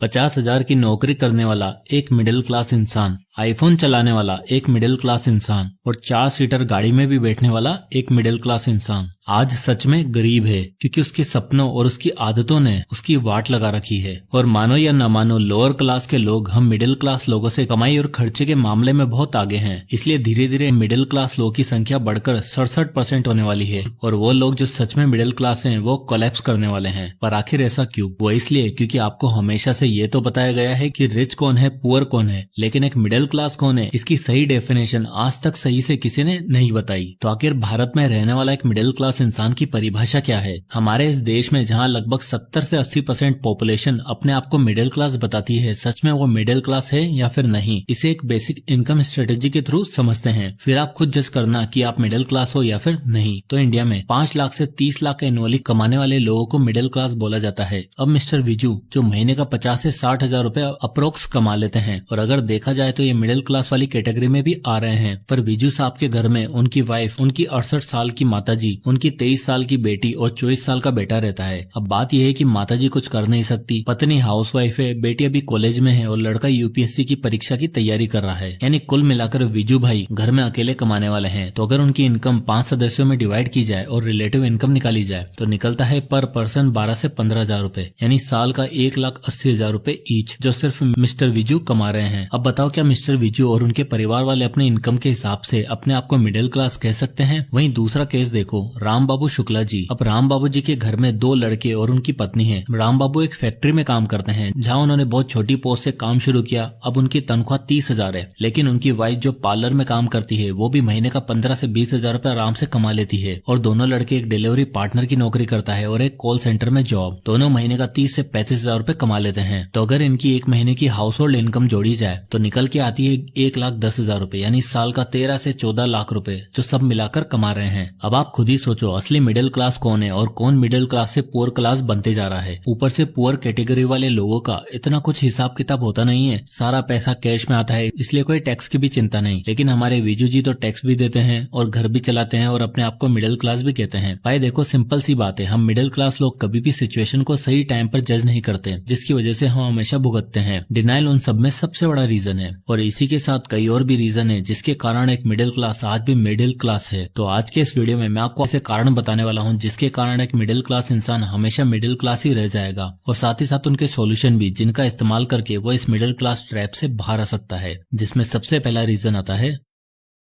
50,000 की नौकरी करने वाला एक मिडिल क्लास इंसान, आईफोन चलाने वाला एक मिडिल क्लास इंसान और 4 सीटर गाड़ी में भी बैठने वाला एक मिडिल क्लास इंसान आज सच में गरीब है, क्योंकि उसके सपनों और उसकी आदतों ने उसकी वाट लगा रखी है। और मानो या न मानो, लोअर क्लास के लोग हम मिडिल क्लास लोगों से कमाई और खर्चे के मामले में बहुत आगे हैं। इसलिए धीरे धीरे मिडिल क्लास लोगों की संख्या बढ़कर 67% होने वाली है और वो लोग जो सच में मिडिल क्लास हैं वो कोलैप्स करने वाले हैं। पर आखिर ऐसा क्यों? वो इसलिए क्योंकि आपको हमेशा से ये तो बताया गया है कि रिच कौन है, पुअर कौन है, लेकिन एक मिडिल क्लास कौन है, इसकी सही डेफिनेशन आज तक सही से किसी ने नहीं बताई। तो आखिर भारत में रहने वाला एक मिडिल क्लास इंसान की परिभाषा क्या है? हमारे इस देश में जहां लगभग 70 से 80% पॉपुलेशन अपने आप को मिडिल क्लास बताती है, सच में वो मिडिल क्लास है या फिर नहीं, इसे एक बेसिक इनकम स्ट्रेटेजी के थ्रू समझते हैं। फिर आप खुद जज करना कि आप मिडिल क्लास हो या फिर नहीं। तो इंडिया में 5 लाख से 30 लाख एनुअली कमाने वाले लोगों को मिडिल क्लास बोला जाता है। अब मिस्टर विजू जो महीने का 50 से 60 हजार रुपए अप्रोक्स कमा लेते हैं, और अगर देखा जाए तो ये मिडिल क्लास वाली कैटेगरी में भी आ रहे हैं। पर विजू साहब के घर में उनकी वाइफ, उनकी 68 साल की माताजी, उनकी 23 साल की बेटी और 24 साल का बेटा रहता है। अब बात यह है कि माताजी कुछ कर नहीं सकती, पत्नी हाउसवाइफ है, बेटी अभी कॉलेज में है और लड़का यूपीएससी की परीक्षा की तैयारी कर रहा है। यानी कुल मिलाकर विजू भाई घर में अकेले कमाने वाले हैं। तो अगर उनकी इनकम 5 सदस्यों में डिवाइड की जाए और रिलेटिव इनकम निकाली जाए तो निकलता है पर पर्सन 12 से 15 हजार रूपए, यानी साल का 1,80,000 रूपए ईच, जो सिर्फ मिस्टर विजू कमा रहे हैं। अब बताओ, क्या मिस्टर विजू और उनके परिवार वाले अपने इनकम के हिसाब से अपने आप को मिडिल क्लास कह सकते हैं? वहीं दूसरा केस देखो, राम बाबू शुक्ला जी। अब राम बाबू जी के घर में 2 लड़के और उनकी पत्नी है। राम बाबू एक फैक्ट्री में काम करते हैं, जहां उन्होंने बहुत छोटी पोस्ट से काम शुरू किया। अब उनकी तनख्वाह 30,000 है, लेकिन उनकी वाइफ जो पार्लर में काम करती है वो भी महीने का 15 से 20 हजार रूपए आराम से कमा लेती है। और दोनों लड़के, एक डिलीवरी पार्टनर की नौकरी करता है और एक कॉल सेंटर में जॉब। दोनों महीने का 30 से 35 हजार रूपए कमा लेते हैं। तो अगर इनकी एक महीने की हाउस होल्ड इनकम जोड़ी जाए तो निकल के आती है 1,10,000 रूपए, यानी साल का 13 से 14 लाख रूपए, जो सब मिलाकर कमा रहे हैं। अब आप खुद ही सोचो, असली मिडिल क्लास कौन है और कौन मिडिल क्लास से पुअर क्लास बनते जा रहा है। ऊपर से पुअर कैटेगरी वाले लोगों का इतना कुछ हिसाब किताब होता नहीं है, सारा पैसा कैश में आता है, इसलिए कोई टैक्स की भी चिंता नहीं। लेकिन हमारे विजू जी तो टैक्स भी देते हैं और घर भी चलाते हैं और अपने आप को मिडिल क्लास भी कहते हैं। भाई देखो, सिंपल सी बात है, हम मिडिल क्लास लोग कभी भी सिचुएशन को सही टाइम पर जज नहीं करते, जिसकी वजह से हम हमेशा भुगतते हैं। डिनाइल उन सब में सबसे बड़ा रीजन है, और इसी के साथ कई और भी रीजन है जिसके कारण एक मिडिल क्लास आज भी मिडिल क्लास है। तो आज के इस वीडियो में मैं आपको ऐसे कारण बताने वाला हूँ जिसके कारण एक मिडिल क्लास इंसान हमेशा मिडिल क्लास ही रह जाएगा, और साथ ही साथ उनके सॉल्यूशन भी, जिनका इस्तेमाल करके वो इस मिडिल क्लास ट्रैप से बाहर आ सकता है। जिसमें सबसे पहला रीजन आता है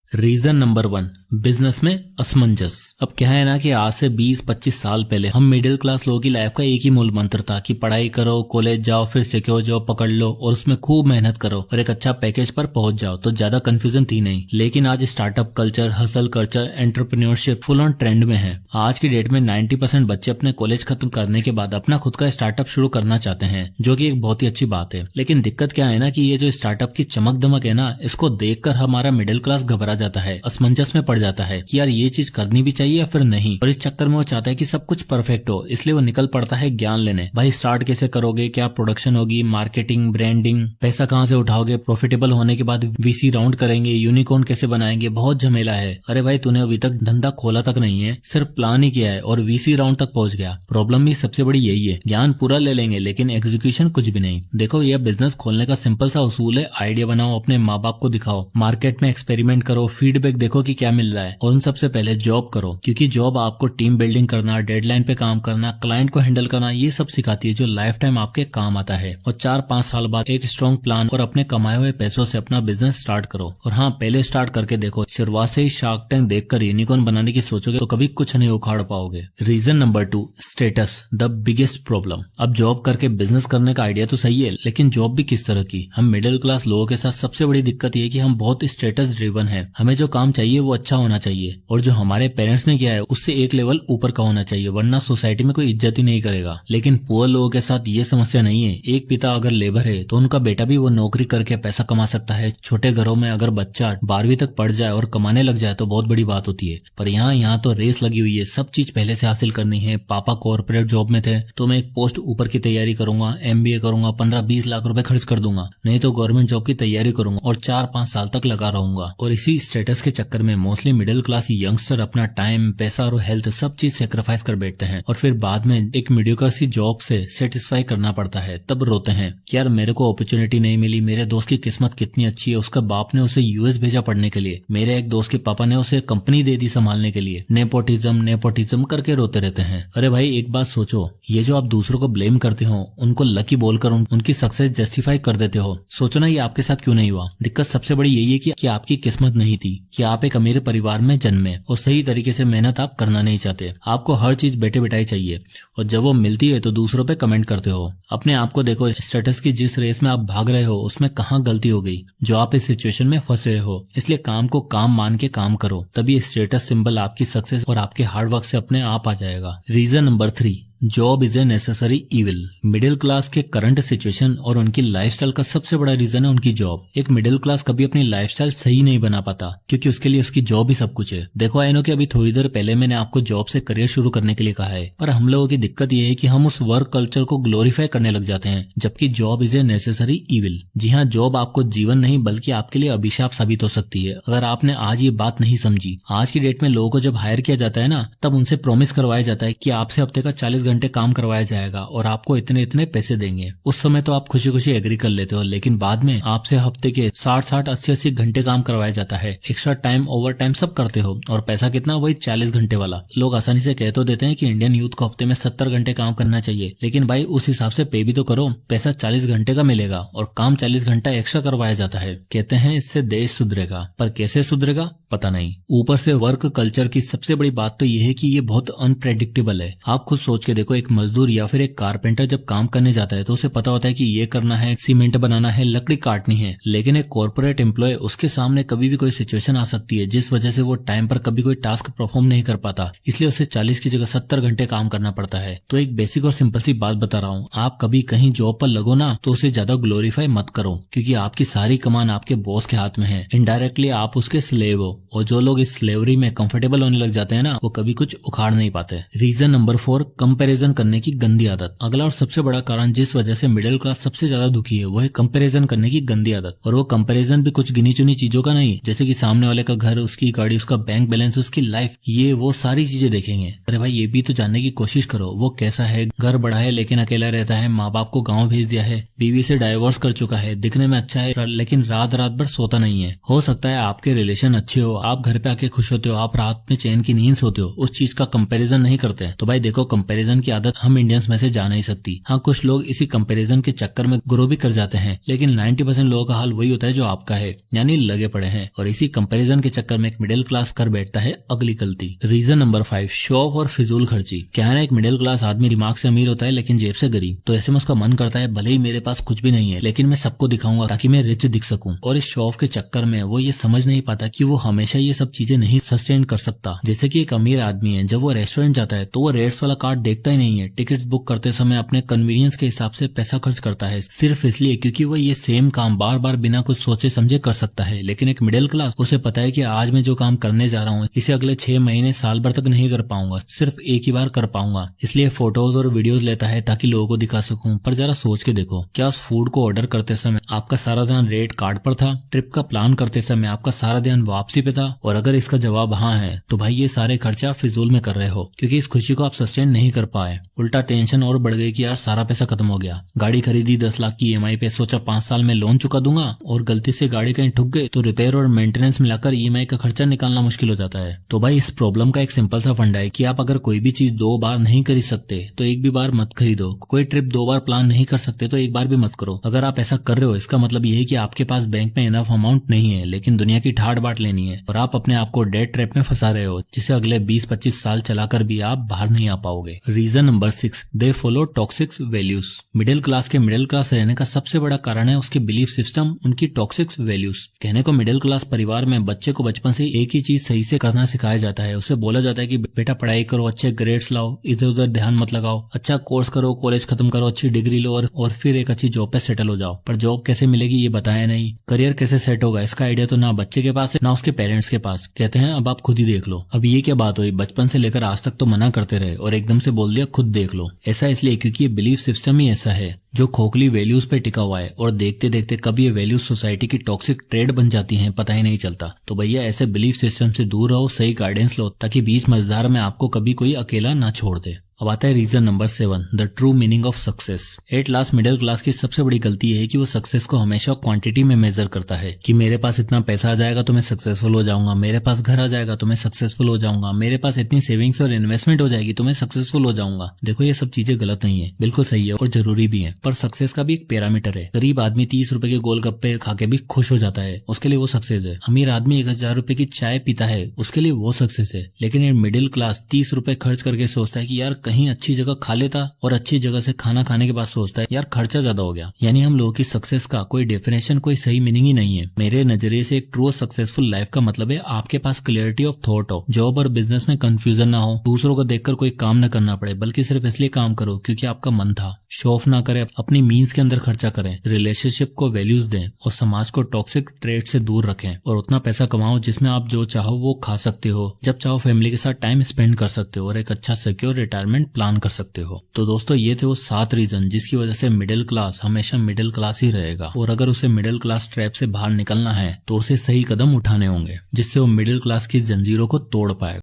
रीजन नंबर 1, बिजनेस में असमंजस। अब क्या है ना कि आज से 20-25 साल पहले हम मिडिल क्लास लोगों की लाइफ का एक ही मूल मंत्र था कि पढ़ाई करो, कॉलेज जाओ, फिर सिक्योर जॉब पकड़ लो और उसमें खूब मेहनत करो और एक अच्छा पैकेज पर पहुंच जाओ, तो ज्यादा कंफ्यूजन थी नहीं। लेकिन आज startup culture, hustle culture, entrepreneurship full on trend में है। आज की डेट में 90% बच्चे अपने कॉलेज खत्म करने के बाद अपना खुद का स्टार्टअप शुरू करना चाहते हैं, जो कि एक बहुत ही अच्छी बात है। लेकिन दिक्कत क्या है ना कि ये जो स्टार्टअप की चमक दमक है ना, इसको देखकर हमारा मिडिल क्लास घबरा जाता है, असमंजस में पड़ जाता है कि यार ये चीज करनी भी चाहिए या फिर नहीं। और इस चक्कर में वो चाहता है कि सब कुछ परफेक्ट हो, इसलिए वो निकल पड़ता है ज्ञान लेने। भाई स्टार्ट कैसे करोगे, क्या प्रोडक्शन होगी, मार्केटिंग, ब्रांडिंग, पैसा कहाँ से उठाओगे, प्रॉफिटेबल होने के बाद वीसी राउंड करेंगे, यूनिकॉर्न कैसे बनाएंगे, बहुत झमेला है। अरे भाई तूने अभी तक धंधा खोला तक नहीं है, सिर्फ प्लान ही किया है और वीसी राउंड तक पहुंच गया। प्रॉब्लम भी सबसे बड़ी यही है, ज्ञान पूरा ले लेंगे लेकिन एग्जीक्यूशन कुछ भी नहीं। देखो, यह बिजनेस खोलने का सिंपल सा उसूल है, आइडिया बनाओ, अपने माँ बाप को दिखाओ, मार्केट में एक्सपेरिमेंट करो, फीडबैक देखो कि क्या मिल रहा है, और उन सबसे पहले जॉब करो, क्योंकि जॉब आपको टीम बिल्डिंग करना, डेडलाइन पे काम करना, क्लाइंट को हैंडल करना, ये सब सिखाती है जो लाइफ टाइम आपके काम आता है। और 4-5 साल बाद एक स्ट्रॉन्ग प्लान और अपने कमाए हुए पैसों से अपना बिजनेस स्टार्ट करो। और हाँ, पहले स्टार्ट करके देखो, शुरुआत से ही शार्क टैंक देखकर यूनिकॉर्न बनाने की सोचोगे तो कभी कुछ नहीं उखाड़ पाओगे। Reason number 2, status, the biggest problem. अब जॉब करके बिजनेस करने का आइडिया तो सही है, लेकिन जॉब भी किस तरह की? हम मिडिल क्लास लोगों के साथ सबसे बड़ी दिक्कत ये कि हम बहुत स्टेटस ड्रिवन है। हमें जो काम चाहिए वो अच्छा होना चाहिए, और जो हमारे पेरेंट्स ने किया है उससे एक लेवल ऊपर का होना चाहिए, वरना सोसाइटी में कोई इज्जत ही नहीं करेगा। लेकिन पुअर लोगों के साथ ये समस्या नहीं है। एक पिता अगर लेबर है तो उनका बेटा भी वो नौकरी करके पैसा कमा सकता है। छोटे घरों में अगर बच्चा 12वीं तक पढ़ जाए और कमाने लग जाए तो बहुत बड़ी बात होती है। पर यहाँ तो रेस लगी हुई है, सब चीज पहले से हासिल करनी है। पापा कॉर्पोरेट जॉब में थे तो मैं एक पोस्ट ऊपर की तैयारी करूंगा, MBA करूंगा, 15-20 लाख रुपए खर्च कर दूंगा, नहीं तो गवर्नमेंट जॉब की तैयारी करूंगा और 4-5 साल तक लगा रहूंगा। और इसी स्टेटस के चक्कर में mostly mostly middle class youngster अपना टाइम, पैसा और हेल्थ सब चीज सेक्रीफाइस कर बैठते हैं और फिर बाद में एक मीडियोकर सी जॉब से सेटिस्फाई करना पड़ता है, तब रोते हैं कि यार मेरे को अपॉर्चुनिटी नहीं मिली, मेरे दोस्त की किस्मत कितनी अच्छी है, उसका बाप ने उसे यूएस भेजा पढ़ने के लिए, मेरे एक दोस्त के पापा ने उसे कंपनी दे दी संभालने के लिए। नेपोटिज्म करके रोते रहते हैं। अरे भाई एक बात सोचो, ये जो आप दूसरों को ब्लेम करते हो, उनको लकी बोलकर उनकी सक्सेस जस्टिफाई कर देते हो, सोचो ना ये आपके साथ क्यों नहीं हुआ। दिक्कत सबसे बड़ी यही है कि आपकी किस्मत नहीं थी कि आप एक अमीर परिवार में जन्मे और सही तरीके से मेहनत आप करना नहीं चाहते। आपको हर चीज बैठे बैठाई चाहिए और जब वो मिलती है तो दूसरों पे कमेंट करते हो। अपने आप को देखो, स्टेटस की जिस रेस में आप भाग रहे हो उसमें कहाँ गलती हो गई जो आप इस सिचुएशन में फंसे हो। इसलिए काम को काम मान के काम करो, तभी स्टेटस सिंबल आपकी सक्सेस और आपके हार्डवर्क से अपने आप आ जाएगा। Reason number 3, job is a necessary evil. Middle class के करंट सिचुएशन और उनकी लाइफस्टाइल का सबसे बड़ा रीजन है उनकी जॉब। एक मिडिल क्लास कभी अपनी लाइफस्टाइल सही नहीं बना पाता क्योंकि उसके लिए उसकी जॉब ही सब कुछ है। देखो आई नो कि अभी थोड़ी देर पहले मैंने आपको जॉब से करियर शुरू करने के लिए कहा है, पर हम लोगों की दिक्कत ये है कि हम उस वर्क कल्चर को ग्लोरीफाई करने लग जाते हैं, जबकि job is a necessary evil. जी हाँ, जॉब आपको जीवन नहीं बल्कि आपके लिए अभिशाप साबित हो सकती है अगर आपने आज ये बात नहीं समझी। आज की डेट में लोगों को जब हायर किया जाता है ना, तब उनसे प्रॉमिस करवाया जाता है कि आपसे हफ्ते का 40 घंटे काम करवाया जाएगा और आपको इतने इतने पैसे देंगे। उस समय तो आप खुशी खुशी एग्री कर लेते हो, लेकिन बाद में आपसे हफ्ते के 60-60, 80-80 घंटे काम करवाया जाता है। एक्स्ट्रा टाइम, ओवर टाइम सब करते हो और पैसा कितना, वही 40 घंटे वाला। लोग आसानी से कह तो देते हैं कि इंडियन यूथ को हफ्ते में 70 घंटे काम करना चाहिए, लेकिन भाई उस हिसाब से पे भी तो करो। पैसा 40 घंटे का मिलेगा और काम 40 घंटा एक्स्ट्रा करवाया जाता है। कहते हैं इससे देश सुधरेगा, पर कैसे सुधरेगा पता नहीं। ऊपर से वर्क कल्चर की सबसे बड़ी बात तो यह है कि ये बहुत अनप्रेडिक्टेबल है। आप खुद सोच के देखो, एक मजदूर या फिर एक कारपेंटर जब काम करने जाता है तो उसे पता होता है कि ये करना है, सीमेंट बनाना है, लकड़ी काटनी है। लेकिन एक कॉर्पोरेट एम्प्लॉय, उसके सामने कभी भी कोई सिचुएशन आ सकती है जिस वजह से वो टाइम पर कभी कोई टास्क परफॉर्म नहीं कर पाता, इसलिए उसे 40 की जगह 70 घंटे काम करना पड़ता है। तो एक बेसिक और सिंपल सी बात बता रहा हूँ, आप कभी कहीं जॉब पर लगो ना तो उसे ज्यादा ग्लोरीफाई मत करो, क्योंकि आपकी सारी कमान आपके बॉस के हाथ में है। इनडायरेक्टली आप उसके स्लेव हो और जो लोग इस स्लेवरी में कंफर्टेबल होने लग जाते हैं ना, वो कभी कुछ उखाड़ नहीं पाते। रीजन नंबर 4, कंपैरिजन करने की गंदी आदत। अगला और सबसे बड़ा कारण जिस वजह से मिडिल क्लास सबसे ज्यादा दुखी है वो है कंपैरिजन करने की गंदी आदत। और वो कंपैरिजन भी कुछ गिनी चुनी चीजों का नहीं, जैसे कि सामने वाले का घर, उसकी गाड़ी, उसका बैंक बैलेंस, उसकी लाइफ, ये वो सारी चीजें देखेंगे। अरे भाई ये भी तो जानने की कोशिश करो, वो कैसा है, घर बड़ा है लेकिन अकेला रहता है, माँ बाप को गाँव भेज दिया है, बीवी से डाइवोर्स कर चुका है, दिखने में अच्छा है लेकिन रात रात भर सोता नहीं है। हो सकता है आपके रिलेशन अच्छे हो, आप घर पे आके खुश होते हो, आप रात में चैन की नींद सोते हो, उस चीज का कंपैरिजन नहीं करते। तो भाई देखो, कंपैरिजन की आदत हम इंडियंस में से जा नहीं सकती। हाँ, कुछ लोग इसी कंपैरिजन के चक्कर में ग्रो भी कर जाते हैं, लेकिन 90% लोगों का हाल वही होता है जो आपका है, यानी लगे पड़े हैं। और इसी कंपैरिजन के चक्कर में एक मिडिल क्लास कर बैठता है अगली गलती। रीजन नंबर 5, शो ऑफ और फिजूल खर्ची। क्या है ना, एक मिडिल क्लास आदमी दिमाग से अमीर होता है लेकिन जेब से गरीब, तो ऐसे में उसका मन करता है भले ही मेरे पास कुछ भी नहीं है लेकिन मैं सबको दिखाऊंगा ताकि मैं रिच दिख सकूं। और इस शो ऑफ के चक्कर में वो ये समझ नहीं पाता कि वो हमेशा ये सब चीजें नहीं सस्टेन कर सकता। जैसे कि एक अमीर आदमी है, जब वो रेस्टोरेंट जाता है तो वो रेट्स वाला कार्ड देखता ही नहीं है, टिकट्स बुक करते समय अपने कन्वीनियंस के हिसाब से पैसा खर्च करता है, सिर्फ इसलिए क्योंकि वो ये सेम काम बार बार बिना कुछ सोचे समझे कर सकता है। लेकिन एक मिडिल क्लास, उसे पता है कि आज मैं जो काम करने जा रहा हूँ इसे अगले 6 महीने साल भर तक नहीं कर पाऊंगा, सिर्फ एक ही बार कर पाऊंगा, इसलिए फोटोज और वीडियोज लेता है ताकि लोगों को दिखा सकूं। पर जरा सोच के देखो, क्या उस फूड को ऑर्डर करते समय आपका सारा ध्यान रेट कार्ड पर था? ट्रिप का प्लान करते समय आपका सारा ध्यान वापसी पे था? और अगर इसका जवाब हाँ है तो भाई ये सारे खर्चे आप फिजूल में कर रहे हो, क्योंकि इस खुशी को आप सस्टेन नहीं कर पाए। उल्टा टेंशन और बढ़ गई कि यार सारा पैसा खत्म हो गया, गाड़ी खरीदी 10 लाख की EMI पे, सोचा 5 साल में लोन चुका दूंगा, और गलती से गाड़ी कहीं ठुक गई तो रिपेयर और मेंटेनेंस मिलाकर EMI का खर्चा निकालना मुश्किल हो जाता है। तो भाई इस प्रॉब्लम का एक सिंपल सा फंडा है कि आप अगर कोई भी चीज 2 बार नहीं खरीद सकते तो एक भी बार मत खरीदो। कोई ट्रिप 2 बार प्लान नहीं कर सकते तो एक बार भी मत करो। अगर आप ऐसा कर रहे हो इसका मतलब ये है कि आपके पास बैंक में इनफ अमाउंट नहीं है, लेकिन दुनिया की ठाट बाट लेनी है, और आप अपने आप को डेट ट्रैप में फंसा रहे हो जिसे अगले 20-25 साल चलाकर भी आप बाहर नहीं आ पाओगे। Reason number 6, they follow toxic values. Middle class के मिडिल क्लास रहने का सबसे बड़ा कारण है उसके बिलीफ सिस्टम, उनकी टॉक्सिक वैल्यूज। कहने को मिडिल क्लास परिवार में बच्चे को बचपन से एक ही चीज सही से करना सिखाया जाता है। उसे बोला जाता है कि बेटा पढ़ाई करो, अच्छे ग्रेड्स लाओ, इधर उधर ध्यान मत लगाओ, अच्छा कोर्स करो, कॉलेज खत्म करो, अच्छी डिग्री लो और फिर एक अच्छी जॉब पे सेटल हो जाओ, पर जॉब कैसे मिलेगी ये बताया नहीं, करियर कैसे सेट होगा इसका आइडिया तो ना बच्चे के पास है ना उसके पेरेंट्स के पास। कहते हैं अब आप खुद ही देख लो। अब ये क्या बात हुई, बचपन से लेकर आज तक तो मना करते रहे और एकदम से बोल दिया खुद देख लो। ऐसा इसलिए क्योंकि ये बिलीफ सिस्टम ही ऐसा है जो खोखली वैल्यूज पे टिका हुआ है और देखते देखते कब ये वैल्यूज सोसाइटी की टॉक्सिक ट्रेड बन जाती हैं पता ही नहीं चलता। तो भैया ऐसे बिलीफ सिस्टम से दूर रहो, सही गाइडेंस लो ताकि बीच मझधार में आपको कभी कोई अकेला ना छोड़ दे। अब आता है reason number 7, the true meaning of success. At last middle class की सबसे बड़ी गलती है कि वो सक्सेस को हमेशा क्वांटिटी में मेजर करता है कि मेरे पास इतना पैसा आ जाएगा तो मैं सक्सेसफुल हो जाऊंगा, मेरे पास घर आ जाएगा तो मैं सक्सेसफुल हो जाऊंगा, मेरे पास इतनी सेविंग्स और इन्वेस्टमेंट हो जाएगी तो मैं सक्सेसफुल हो जाऊंगा। देखो ये सब चीजें गलत नहीं है, बिल्कुल सही है और जरूरी भी है, पर सक्सेस का भी एक पैरामीटर है। गरीब आदमी 30 रुपए के गोलगप्पे खा के भी खुश हो जाता है, उसके लिए वो सक्सेस है। अमीर आदमी 1000 रुपए की चाय पीता है, उसके लिए वो सक्सेस है। लेकिन ये मिडिल क्लास 30 रुपए खर्च करके सोचता है कि यार कहीं अच्छी जगह खा लेता और अच्छी जगह से खाना खाने के बाद सोचता है यार खर्चा ज्यादा हो गया। यानी हम लोगों की सक्सेस का कोई डेफिनेशन, कोई सही मीनिंग ही नहीं है। मेरे नजरिए से एक ट्रू सक्सेसफुल लाइफ का मतलब है आपके पास क्लियरिटी ऑफ थॉट हो, जॉब और बिजनेस में कंफ्यूजन ना हो, दूसरों को देखकर कोई काम न करना पड़े बल्कि सिर्फ इसलिए काम करो क्योंकि आपका मन था, शो ऑफ ना करें, अपनी मीन्स के अंदर खर्चा करें, रिलेशनशिप को वैल्यूज दें और समाज को टॉक्सिक ट्रेड से दूर रखें और उतना पैसा कमाओ जिसमें आप जो चाहो वो खा सकते हो, जब चाहो फैमिली के साथ टाइम स्पेंड कर सकते हो और एक अच्छा सिक्योर रिटायरमेंट प्लान कर सकते हो। तो दोस्तों ये थे वो 7 रीजन जिसकी वजह से मिडिल क्लास हमेशा मिडिल क्लास ही रहेगा और अगर उसे मिडिल क्लास ट्रैप से बाहर निकलना है तो उसे सही कदम उठाने होंगे जिससे वो मिडिल क्लास की जंजीरों को तोड़ पाएगा।